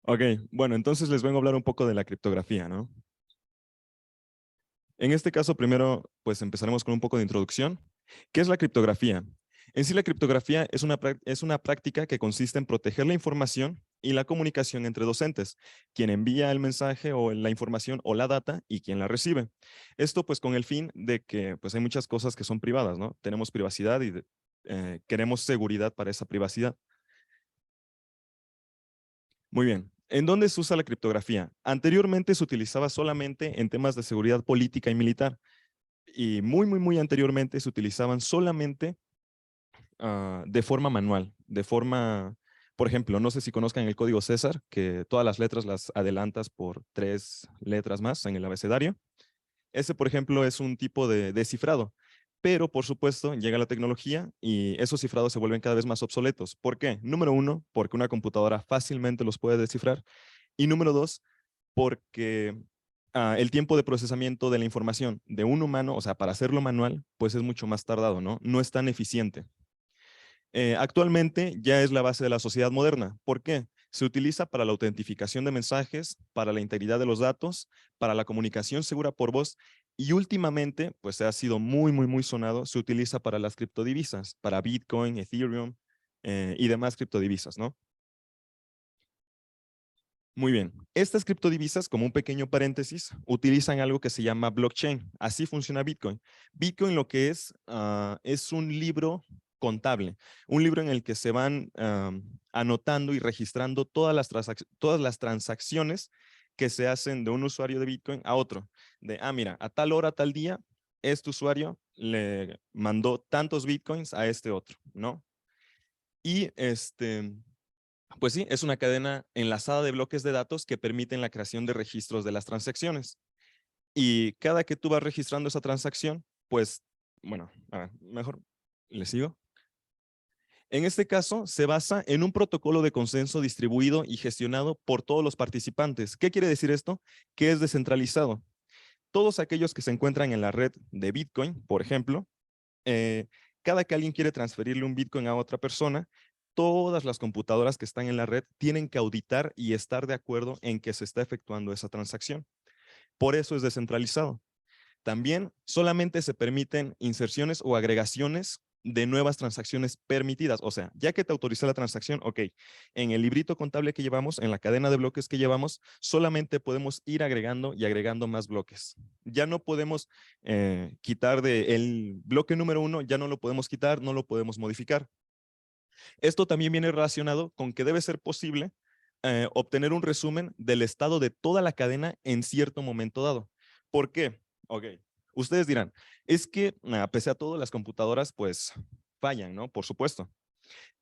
Ok, bueno, entonces les vengo a hablar un poco de la criptografía, ¿no? En este caso, primero, pues empezaremos con un poco de introducción. ¿Qué es la criptografía? En sí, la criptografía es una práctica que consiste en proteger la información y la comunicación entre docentes, quien envía el mensaje o la información o la data y quien la recibe. Esto pues con el fin de que pues hay muchas cosas que son privadas, ¿no? Tenemos privacidad y queremos seguridad para esa privacidad. Muy bien. ¿En dónde se usa la criptografía? Anteriormente se utilizaba solamente en temas de seguridad política y militar. Y muy anteriormente se utilizaban solamente de forma manual, por ejemplo, no sé si conozcan el código César, que todas las letras las adelantas por 3 letras más en el abecedario. Ese, por ejemplo, es un tipo de descifrado. Pero, por supuesto, llega la tecnología y esos cifrados se vuelven cada vez más obsoletos. ¿Por qué? Número uno, porque una computadora fácilmente los puede descifrar. Y número dos, porque el tiempo de procesamiento de la información de un humano, o sea, para hacerlo manual, pues es mucho más tardado, ¿no? No es tan eficiente. Actualmente ya es la base de la sociedad moderna. ¿Por qué? Se utiliza para la autentificación de mensajes, para la integridad de los datos, para la comunicación segura por voz y últimamente, pues ha sido muy sonado, se utiliza para las criptodivisas, para Bitcoin, Ethereum y demás criptodivisas, ¿no? Muy bien. Estas criptodivisas, como un pequeño paréntesis, utilizan algo que se llama blockchain. Así funciona Bitcoin. Bitcoin lo que es un libro contable, un libro en el que se van anotando y registrando todas las transacciones que se hacen de un usuario de Bitcoin a otro. Mira, a tal hora, tal día, este usuario le mandó tantos Bitcoins a este otro, ¿no? Y pues sí, es una cadena enlazada de bloques de datos que permiten la creación de registros de las transacciones. Y cada que tú vas registrando esa transacción, pues, bueno, a ver, mejor le sigo. En este caso, se basa en un protocolo de consenso distribuido y gestionado por todos los participantes. ¿Qué quiere decir esto? Que es descentralizado. Todos aquellos que se encuentran en la red de Bitcoin, por ejemplo, eh, cada que alguien quiere transferirle un Bitcoin a otra persona, todas las computadoras que están en la red tienen que auditar y estar de acuerdo en que se está efectuando esa transacción. Por eso es descentralizado. También solamente se permiten inserciones o agregaciones de nuevas transacciones permitidas. O sea, ya que te autoricé la transacción, ok, en el librito contable que llevamos, en la cadena de bloques que llevamos, solamente podemos ir agregando y agregando más bloques. Ya no podemos quitar el bloque número 1, ya no lo podemos quitar, no lo podemos modificar. Esto también viene relacionado con que debe ser posible obtener un resumen del estado de toda la cadena en cierto momento dado. ¿Por qué? Ok, ustedes dirán, es que pese a todo las computadoras pues fallan, ¿no? Por supuesto.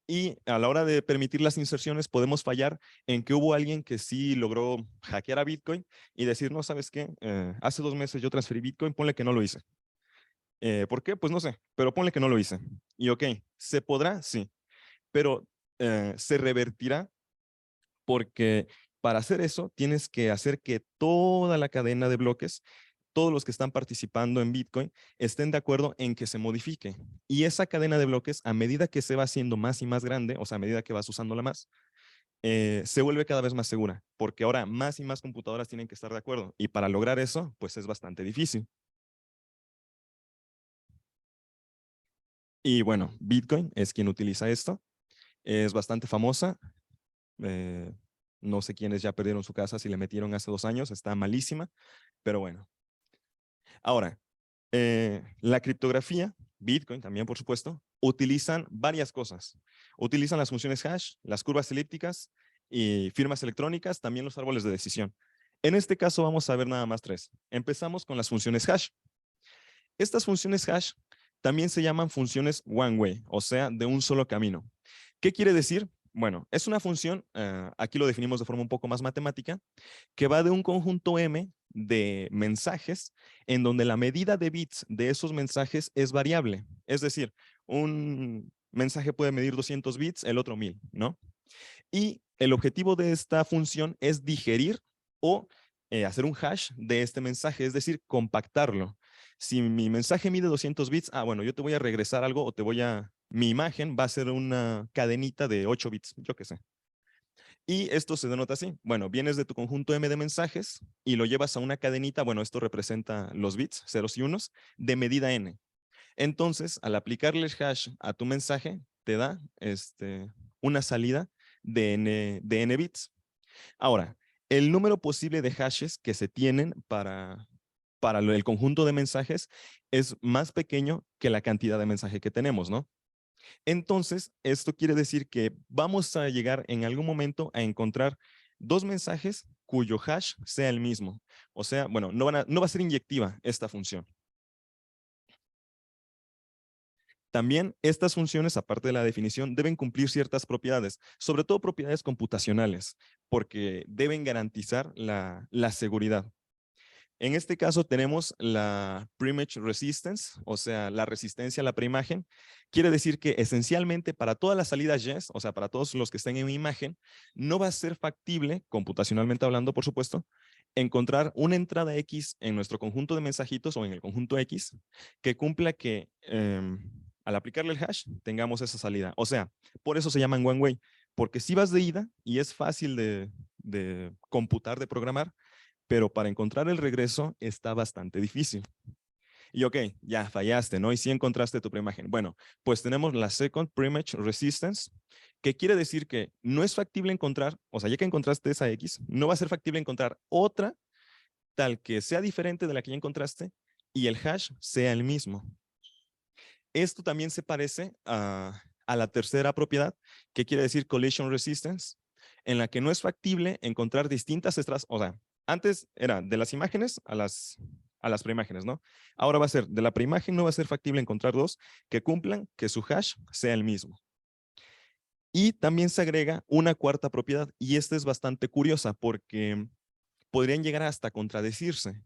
Y a la hora de permitir las inserciones podemos fallar en que hubo alguien que sí logró hackear a Bitcoin y decir, no, ¿sabes qué? Hace 2 meses yo transferí Bitcoin, ponle que no lo hice. ¿Por qué? Pues no sé, pero ponle que no lo hice. Y ok, ¿se podrá? Sí, pero se revertirá porque para hacer eso tienes que hacer que toda la cadena de bloques, todos los que están participando en Bitcoin, estén de acuerdo en que se modifique. Y esa cadena de bloques, a medida que se va haciendo más y más grande, o sea, a medida que vas usándola más, se vuelve cada vez más segura, porque ahora más y más computadoras tienen que estar de acuerdo. Y para lograr eso, pues es bastante difícil. Y bueno, Bitcoin es quien utiliza esto. Es bastante famosa. Eh, no sé quiénes ya perdieron su casa si le metieron hace 2 años, está malísima, pero bueno. Ahora, la criptografía, Bitcoin también por supuesto, utilizan varias cosas. Utilizan las funciones hash, las curvas elípticas y firmas electrónicas, también los árboles de decisión. En este caso vamos a ver nada más 3. Empezamos con las funciones hash. Estas funciones hash también se llaman funciones one way, o sea, de un solo camino. ¿Qué quiere decir? Bueno, es una función, aquí lo definimos de forma un poco más matemática, que va de un conjunto M de mensajes en donde la medida de bits de esos mensajes es variable. Es decir, un mensaje puede medir 200 bits, el otro 1000, ¿no? Y el objetivo de esta función es digerir o hacer un hash de este mensaje, es decir, compactarlo. Si mi mensaje mide 200 bits, bueno, yo te voy a regresar algo o mi imagen va a ser una cadenita de 8 bits, yo qué sé. Y esto se denota así. Bueno, vienes de tu conjunto M de mensajes y lo llevas a una cadenita, bueno, esto representa los bits, ceros y unos, de medida n. Entonces, al aplicarle el hash a tu mensaje, te da una salida de n bits. Ahora, el número posible de hashes que se tienen para el conjunto de mensajes es más pequeño que la cantidad de mensaje que tenemos, ¿no? Entonces, esto quiere decir que vamos a llegar en algún momento a encontrar dos mensajes cuyo hash sea el mismo. O sea, bueno, no va a ser inyectiva esta función. También estas funciones, aparte de la definición, deben cumplir ciertas propiedades, sobre todo propiedades computacionales, porque deben garantizar la seguridad. En este caso tenemos la preimage resistance, o sea, la resistencia a la preimagen. Quiere decir que esencialmente para todas las salidas yes, o sea, para todos los que estén en mi imagen, no va a ser factible, computacionalmente hablando, por supuesto, encontrar una entrada X en nuestro conjunto de mensajitos o en el conjunto X que cumpla que al aplicarle el hash tengamos esa salida. O sea, por eso se llaman one way, porque si vas de ida y es fácil de computar, de programar, pero para encontrar el regreso está bastante difícil. Y ok, ya fallaste, ¿no? Y sí encontraste tu preimagen. Bueno, pues tenemos la second preimage resistance, que quiere decir que no es factible encontrar, o sea, ya que encontraste esa X, no va a ser factible encontrar otra tal que sea diferente de la que ya encontraste y el hash sea el mismo. Esto también se parece a la tercera propiedad, que quiere decir collision resistance, en la que no es factible encontrar distintas estradas, o sea, antes era de las imágenes a las preimágenes, ¿no? Ahora va a ser, de la preimagen no va a ser factible encontrar dos que cumplan que su hash sea el mismo. Y también se agrega una cuarta propiedad, y esta es bastante curiosa porque podrían llegar hasta contradecirse.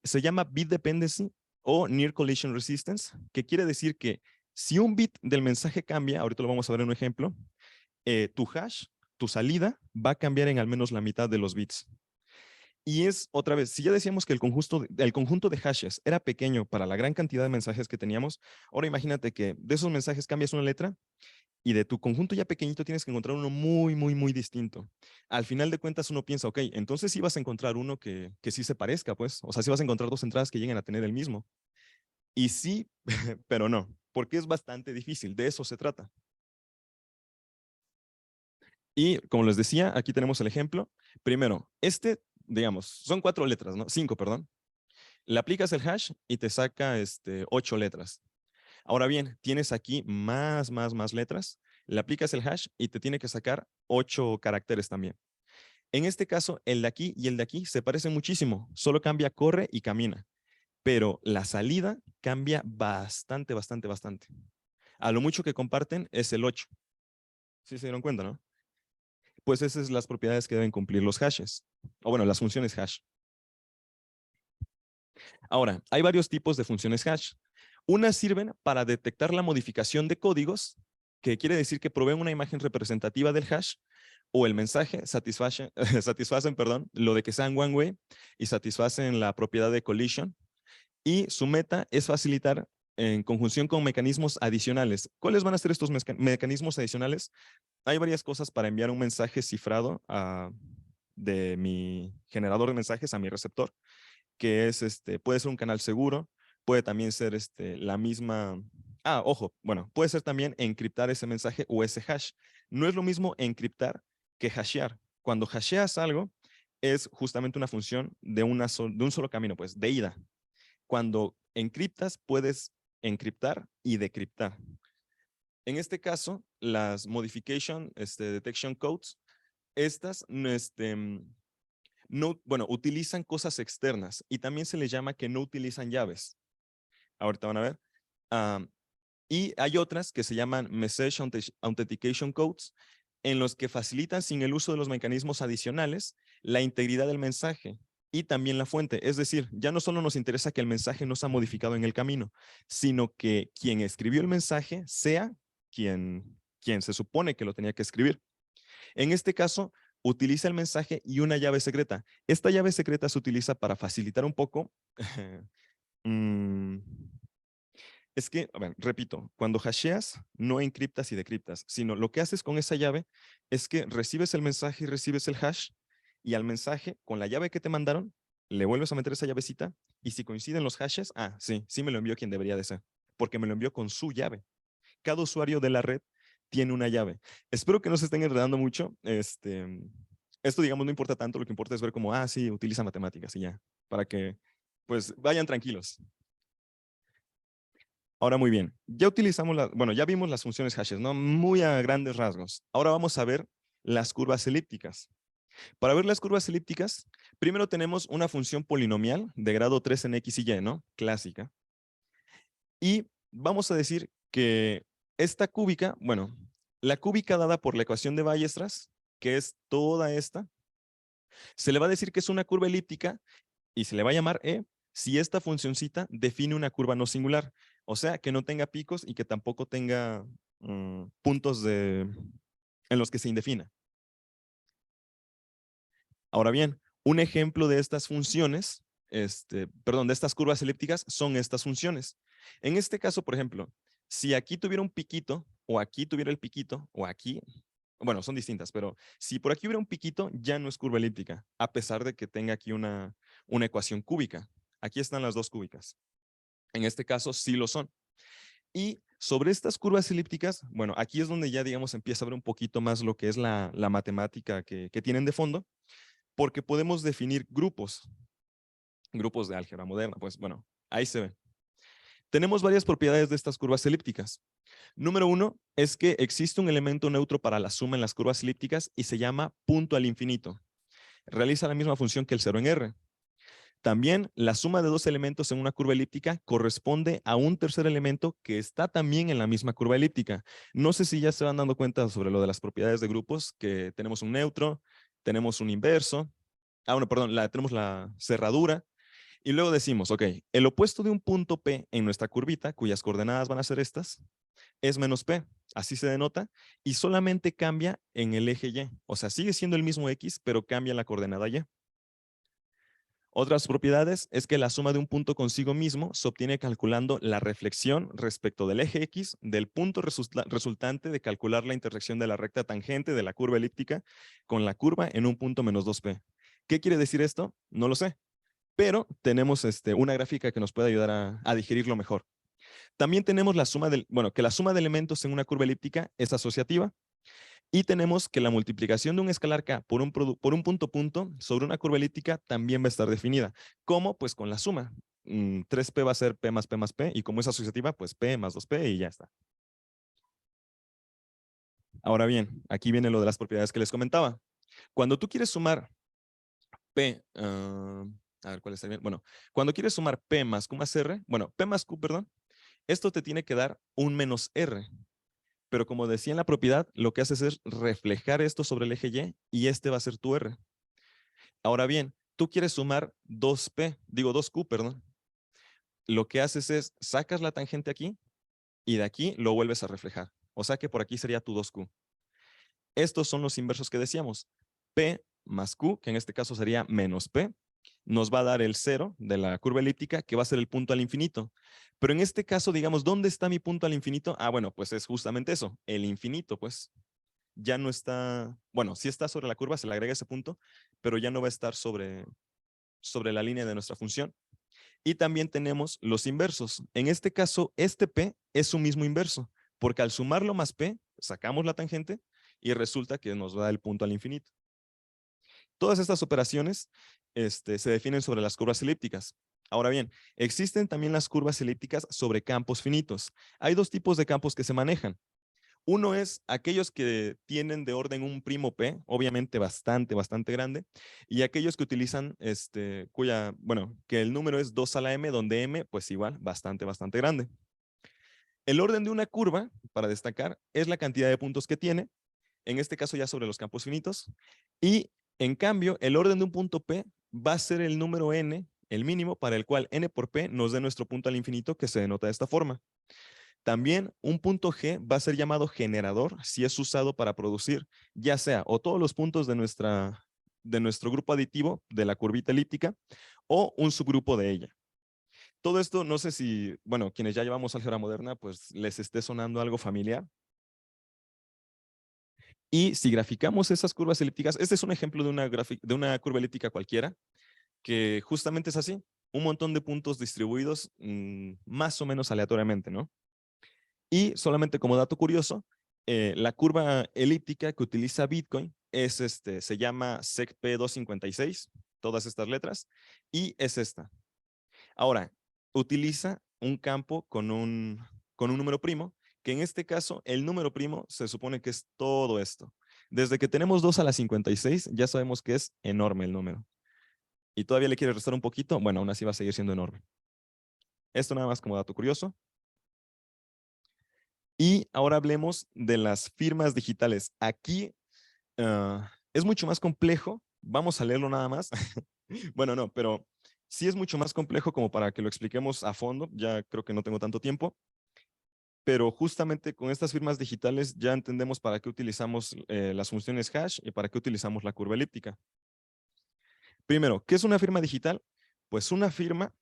Se llama bit dependency o near collision resistance, que quiere decir que si un bit del mensaje cambia, ahorita lo vamos a ver en un ejemplo, tu hash, tu salida, va a cambiar en al menos la mitad de los bits. Y es otra vez, si ya decíamos que el conjunto de hashes era pequeño para la gran cantidad de mensajes que teníamos, ahora imagínate que de esos mensajes cambias una letra y de tu conjunto ya pequeñito tienes que encontrar uno muy, muy, muy distinto. Al final de cuentas uno piensa, ok, entonces sí vas a encontrar uno que sí se parezca, pues. O sea, sí vas a encontrar dos entradas que lleguen a tener el mismo. Y sí, pero no, porque es bastante difícil. De eso se trata. Y como les decía, aquí tenemos el ejemplo. Primero, digamos, son 4 letras, ¿no? 5, perdón. Le aplicas el hash y te saca 8 letras. Ahora bien, tienes aquí más letras. Le aplicas el hash y te tiene que sacar 8 caracteres también. En este caso, el de aquí y el de aquí se parecen muchísimo. Solo cambia corre y camina. Pero la salida cambia bastante. A lo mucho que comparten es el 8. ¿Sí se dieron cuenta, no? Pues esas son las propiedades que deben cumplir los hashes. O bueno, las funciones hash. Ahora, hay varios tipos de funciones hash. Unas sirven para detectar la modificación de códigos, que quiere decir que proveen una imagen representativa del hash, o el mensaje satisfacen, perdón, lo de que sean one way y satisfacen la propiedad de collision. Y su meta es facilitar en conjunción con mecanismos adicionales. ¿Cuáles van a ser estos mecanismos adicionales? Hay varias cosas para enviar un mensaje cifrado de mi generador de mensajes a mi receptor, que es puede ser un canal seguro, puede también ser la misma. Ojo, bueno, puede ser también encriptar ese mensaje o ese hash. No es lo mismo encriptar que hashear. Cuando hasheas algo, es justamente una función de un solo camino, pues, de ida. Cuando encriptas, puedes encriptar y decriptar. En este caso, las modification detection codes, estas no, bueno, utilizan cosas externas y también se les llama que no utilizan llaves. Ahorita van a ver. Y hay otras que se llaman Message Authentication Codes, en los que facilitan sin el uso de los mecanismos adicionales la integridad del mensaje y también la fuente. Es decir, ya no solo nos interesa que el mensaje no se ha modificado en el camino, sino que quien escribió el mensaje sea quien se supone que lo tenía que escribir. En este caso, utiliza el mensaje y una llave secreta. Esta llave secreta se utiliza para facilitar un poco Es que, a ver, repito, cuando hasheas, no encriptas y decriptas, sino lo que haces con esa llave es que recibes el mensaje y recibes el hash, y al mensaje, con la llave que te mandaron, le vuelves a meter esa llavecita, y si coinciden los hashes, sí, sí me lo envió quien debería de ser, porque me lo envió con su llave. Cada usuario de la red tiene una llave. Espero que no se estén enredando mucho. Esto, digamos, no importa tanto, lo que importa es ver cómo, sí, utiliza matemáticas y ya, para que, pues, vayan tranquilos. Ahora muy bien, ya utilizamos bueno, ya vimos las funciones hashes, ¿no? Muy a grandes rasgos. Ahora vamos a ver las curvas elípticas. Para ver las curvas elípticas, primero tenemos una función polinomial de grado 3 en X y Y, ¿no? Clásica. Y vamos a decir que esta cúbica, bueno, la cúbica dada por la ecuación de Weierstrass, que es toda esta, se le va a decir que es una curva elíptica y se le va a llamar E si esta funcioncita define una curva no singular. O sea, que no tenga picos y que tampoco tenga puntos en los que se indefina. Ahora bien, un ejemplo de estas funciones, perdón, de estas curvas elípticas son estas funciones. En este caso, por ejemplo, si aquí tuviera un piquito, o aquí tuviera el piquito, o aquí, bueno, son distintas, pero si por aquí hubiera un piquito, ya no es curva elíptica, a pesar de que tenga aquí una ecuación cúbica. Aquí están las dos cúbicas. En este caso, sí lo son. Y sobre estas curvas elípticas, bueno, aquí es donde ya, digamos, empieza a ver un poquito más lo que es la matemática que tienen de fondo, porque podemos definir grupos de álgebra moderna. Pues bueno, ahí se ve. Tenemos varias propiedades de estas curvas elípticas. Número uno es que existe un elemento neutro para la suma en las curvas elípticas y se llama punto al infinito. Realiza la misma función que el cero en R. También la suma de dos elementos en una curva elíptica corresponde a un tercer elemento que está también en la misma curva elíptica. No sé si ya se van dando cuenta sobre lo de las propiedades de grupos, que tenemos un neutro, tenemos un inverso. Bueno, perdón, tenemos la cerradura. Y luego decimos, ok, el opuesto de un punto P en nuestra curvita, cuyas coordenadas van a ser estas, es menos P. Así se denota. Y solamente cambia en el eje Y. O sea, sigue siendo el mismo X, pero cambia la coordenada Y. Otras propiedades es que la suma de un punto consigo mismo se obtiene calculando la reflexión respecto del eje X del punto resultante de calcular la intersección de la recta tangente de la curva elíptica con la curva en un punto menos 2P. ¿Qué quiere decir esto? No lo sé, pero tenemos una gráfica que nos puede ayudar a digerirlo mejor. También tenemos que la suma de elementos en una curva elíptica es asociativa. Y tenemos que la multiplicación de un escalar K por un punto sobre una curva elíptica también va a estar definida. ¿Cómo? Pues con la suma. 3P va a ser P más P más P, y como es asociativa, pues P más 2P y ya está. Ahora bien, aquí viene lo de las propiedades que les comentaba. Cuando tú quieres sumar P, a ver cuál está bien. Bueno, cuando quieres sumar P más Q más R, bueno, P más Q, perdón, esto te tiene que dar un menos R. Pero como decía en la propiedad, lo que haces es reflejar esto sobre el eje Y y este va a ser tu R. Ahora bien, tú quieres sumar 2Q, perdón. Lo que haces es sacas la tangente aquí y de aquí lo vuelves a reflejar. O sea que por aquí sería tu 2Q. Estos son los inversos que decíamos. P más Q, que en este caso sería menos P, nos va a dar el 0 de la curva elíptica, que va a ser el punto al infinito. Pero en este caso, digamos, ¿dónde está mi punto al infinito? Bueno, pues es justamente eso, el infinito, pues. Ya no está, bueno, sí está sobre la curva, se le agrega ese punto, pero ya no va a estar sobre la línea de nuestra función. Y también tenemos los inversos. En este caso, este P es su mismo inverso, porque al sumarlo más P, sacamos la tangente y resulta que nos da el punto al infinito. Todas estas operaciones se definen sobre las curvas elípticas. Ahora bien, existen también las curvas elípticas sobre campos finitos. Hay dos tipos de campos que se manejan. Uno es aquellos que tienen de orden un primo P, obviamente bastante, bastante grande, y aquellos que utilizan, bueno, que el número es 2 a la M, donde M, pues igual, bastante, bastante grande. El orden de una curva, para destacar, es la cantidad de puntos que tiene, en este caso ya sobre los campos finitos, y en cambio, el orden de un punto P va a ser el número N, el mínimo, para el cual N por P nos dé nuestro punto al infinito, que se denota de esta forma. También un punto G va a ser llamado generador si es usado para producir ya sea o todos los puntos de nuestro grupo aditivo de la curvita elíptica o un subgrupo de ella. Todo esto, no sé si, bueno, quienes ya llevamos álgebra moderna, pues les esté sonando algo familiar. Y si graficamos esas curvas elípticas, este es un ejemplo de una curva elíptica cualquiera, que justamente es así, un montón de puntos distribuidos más o menos aleatoriamente, ¿no? Y solamente como dato curioso, la curva elíptica que utiliza Bitcoin es se llama SECP256, todas estas letras, y es esta. Ahora, utiliza un campo con un número primo, que en este caso el número primo se supone que es todo esto. Desde que tenemos 2 a la 56, ya sabemos que es enorme el número. Y todavía le quiere restar un poquito, bueno, aún así va a seguir siendo enorme. Esto nada más como dato curioso. Y ahora hablemos de las firmas digitales. Aquí es mucho más complejo. Vamos a leerlo nada más. Bueno, no, pero sí es mucho más complejo como para que lo expliquemos a fondo. Ya creo que no tengo tanto tiempo. Pero justamente con estas firmas digitales ya entendemos para qué utilizamos las funciones hash y para qué utilizamos la curva elíptica. Primero, ¿qué es una firma digital? Pues una firma,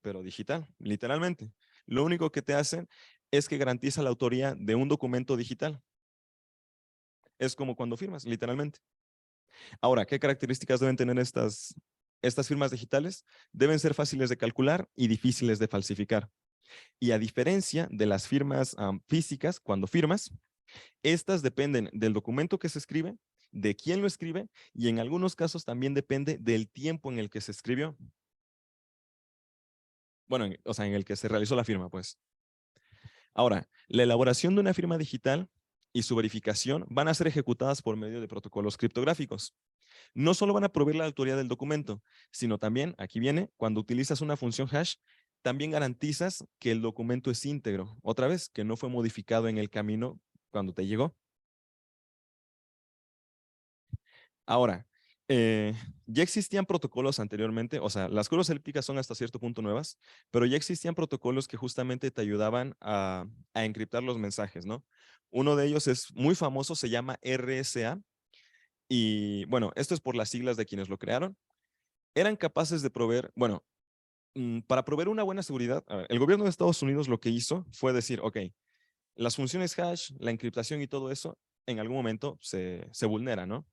pero digital, literalmente. Lo único que te hacen es que garantiza la autoría de un documento digital. Es como cuando firmas, literalmente. Ahora, ¿qué características deben tener estas firmas digitales? Deben ser fáciles de calcular y difíciles de falsificar. Y a diferencia de las firmas físicas, cuando firmas, estas dependen del documento que se escribe, de quién lo escribe y en algunos casos también depende del tiempo en el que se escribió. Bueno, o sea, en el que se realizó la firma, pues. Ahora, la elaboración de una firma digital y su verificación van a ser ejecutadas por medio de protocolos criptográficos. No solo van a proveer la autoría del documento, sino también, aquí viene, cuando utilizas una función hash, también garantizas que el documento es íntegro. Otra vez, que no fue modificado en el camino cuando te llegó. Ahora, ya existían protocolos anteriormente, o sea, las curvas elípticas son hasta cierto punto nuevas, pero ya existían protocolos que justamente te ayudaban a encriptar los mensajes, ¿no? Uno de ellos es muy famoso, se llama RSA, y bueno, esto es por las siglas de quienes lo crearon. Eran capaces de proveer, bueno, para proveer una buena seguridad, a ver, el gobierno de Estados Unidos lo que hizo fue decir, ok, las funciones hash, la encriptación y todo eso, en algún momento se vulnera, ¿no?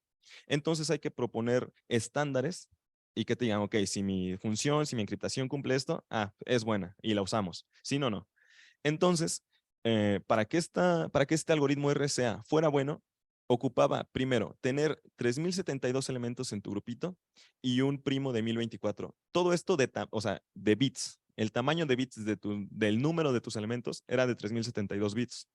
Entonces hay que proponer estándares y que te digan, ok, si mi función, si mi encriptación cumple esto, es buena y la usamos. Si no, no. Entonces, para que este algoritmo RSA fuera bueno, ocupaba primero tener 3072 elementos en tu grupito y un primo de 1024. Todo esto o sea, de bits. El tamaño de bits del número de tus elementos era de 3072 bits.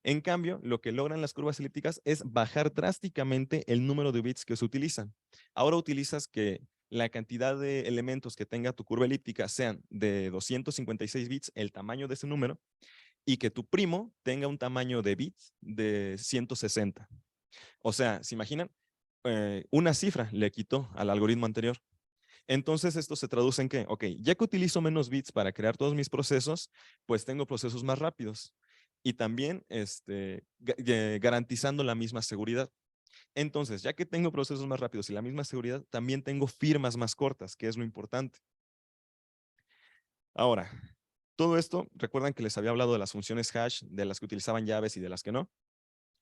En cambio, lo que logran las curvas elípticas es bajar drásticamente el número de bits que se utilizan. Ahora utilizas que la cantidad de elementos que tenga tu curva elíptica sean de 256 bits, el tamaño de ese número, y que tu primo tenga un tamaño de bits de 160. O sea, ¿se imaginan? Una cifra le quitó al algoritmo anterior. Entonces esto se traduce en que, ok, ya que utilizo menos bits para crear todos mis procesos, pues tengo procesos más rápidos y también garantizando la misma seguridad. Entonces, ya que tengo procesos más rápidos y la misma seguridad, también tengo firmas más cortas, que es lo importante. Ahora, todo esto, recuerdan que les había hablado de las funciones hash, de las que utilizaban llaves y de las que no.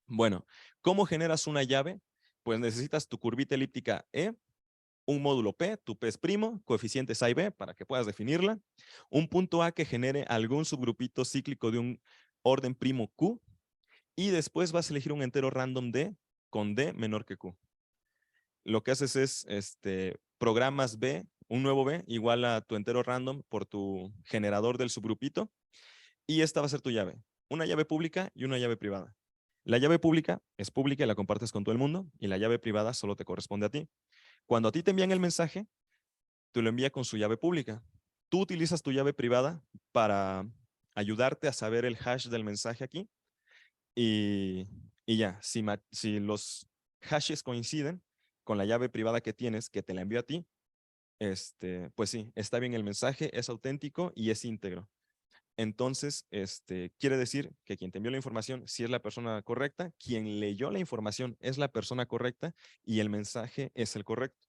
Bueno, ¿cómo generas una llave? Pues necesitas tu curvita elíptica E, un módulo P, tu P es primo, coeficientes A y B para que puedas definirla, un punto A que genere algún subgrupito cíclico de un orden primo Q, y después vas a elegir un entero random D con D menor que Q. Lo que haces es, programas B, un nuevo B, igual a tu entero random por tu generador del subgrupito, y esta va a ser tu llave. Una llave pública y una llave privada. La llave pública es pública y la compartes con todo el mundo, y la llave privada solo te corresponde a ti. Cuando a ti te envían el mensaje, tú lo envías con su llave pública. Tú utilizas tu llave privada para ayudarte a saber el hash del mensaje aquí, y, y ya, si los hashes coinciden con la llave privada que tienes, que te la envió a ti, pues sí, está bien el mensaje, es auténtico y es íntegro. Entonces, quiere decir que quien te envió la información sí es la persona correcta, quien leyó la información es la persona correcta y el mensaje es el correcto.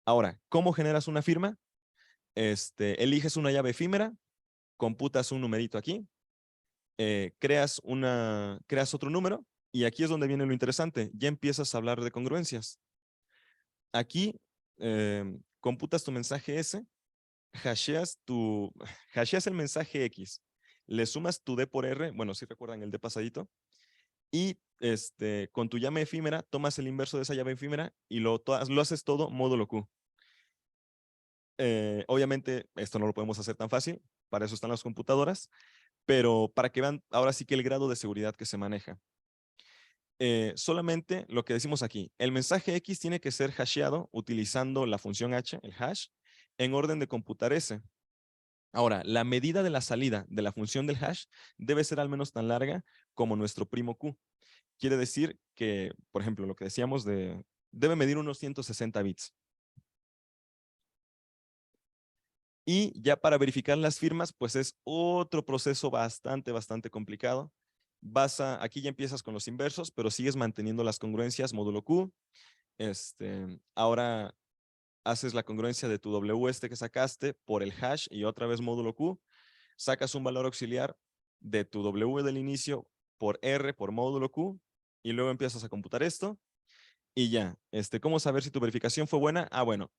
Ahora, ¿cómo generas una firma? Eliges una llave efímera, computas un numerito aquí, creas otro número, y aquí es donde viene lo interesante. Ya empiezas a hablar de congruencias. Aquí computas tu mensaje S, hasheas hasheas el mensaje X, le sumas tu D por R, bueno, si recuerdan el D pasadito, y con tu llave efímera tomas el inverso de esa llave efímera y lo haces todo módulo Q. Obviamente esto no lo podemos hacer tan fácil, para eso están las computadoras, pero para que vean ahora sí que el grado de seguridad que se maneja. Solamente lo que decimos aquí, el mensaje X tiene que ser hasheado utilizando la función H, el hash, en orden de computar S. Ahora, la medida de la salida de la función del hash debe ser al menos tan larga como nuestro primo Q. Quiere decir que, por ejemplo, lo que decíamos debe medir unos 160 bits. Y ya para verificar las firmas, pues es otro proceso bastante complicado. Aquí ya empiezas con los inversos, pero sigues manteniendo las congruencias módulo Q. Ahora haces la congruencia de tu W que sacaste por el hash y otra vez módulo Q. Sacas un valor auxiliar de tu W del inicio por R por módulo Q y luego empiezas a computar esto y ya. ¿Cómo saber si tu verificación fue buena? Ah, bueno,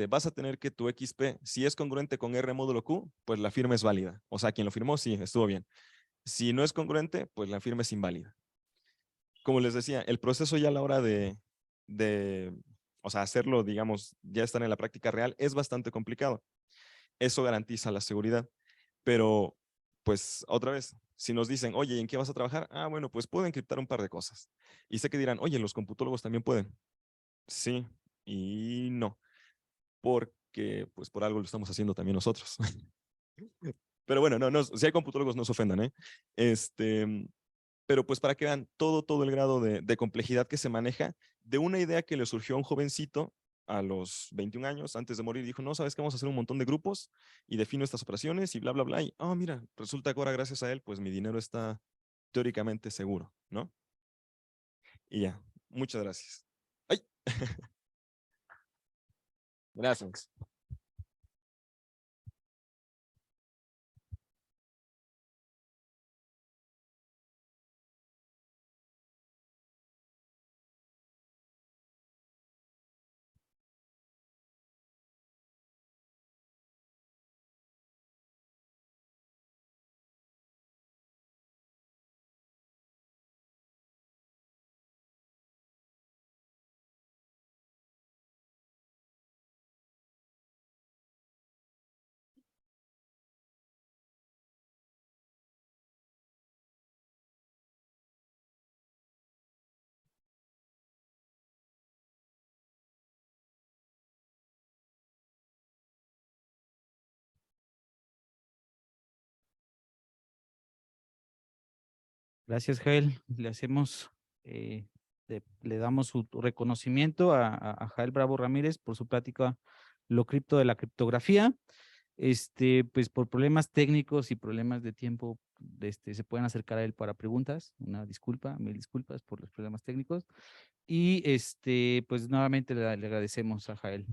vas a tener que tu XP, si es congruente con R módulo Q, pues la firma es válida. O sea, quien lo firmó, sí, estuvo bien. Si no es congruente, pues la firma es inválida. Como les decía, el proceso ya a la hora de, o sea, hacerlo, digamos, ya estar en la práctica real, es bastante complicado. Eso garantiza la seguridad. Pero, pues, otra vez, si nos dicen, oye, ¿en qué vas a trabajar? Ah, bueno, pues puedo encriptar un par de cosas. Y sé que dirán, oye, los computólogos también pueden. Sí y no, porque pues por algo lo estamos haciendo también nosotros. Pero bueno, no, si hay computólogos no se ofendan, ¿eh? Pero pues para que vean todo el grado de complejidad que se maneja de una idea que le surgió a un jovencito a los 21 años, antes de morir, dijo, no, ¿sabes qué? Vamos a hacer un montón de grupos y defino estas operaciones y bla, bla, bla. Y, oh, mira, resulta que ahora gracias a él, pues mi dinero está teóricamente seguro, ¿no? Y ya, muchas gracias. ¡Ay! Gracias. Gracias, Jael. Le hacemos, le damos su reconocimiento a Jael Bravo Ramírez por su plática Lo cripto de la criptografía. Pues por problemas técnicos y problemas de tiempo, se pueden acercar a él para preguntas. Una disculpa, mil disculpas por los problemas técnicos. Y pues nuevamente le agradecemos a Jael.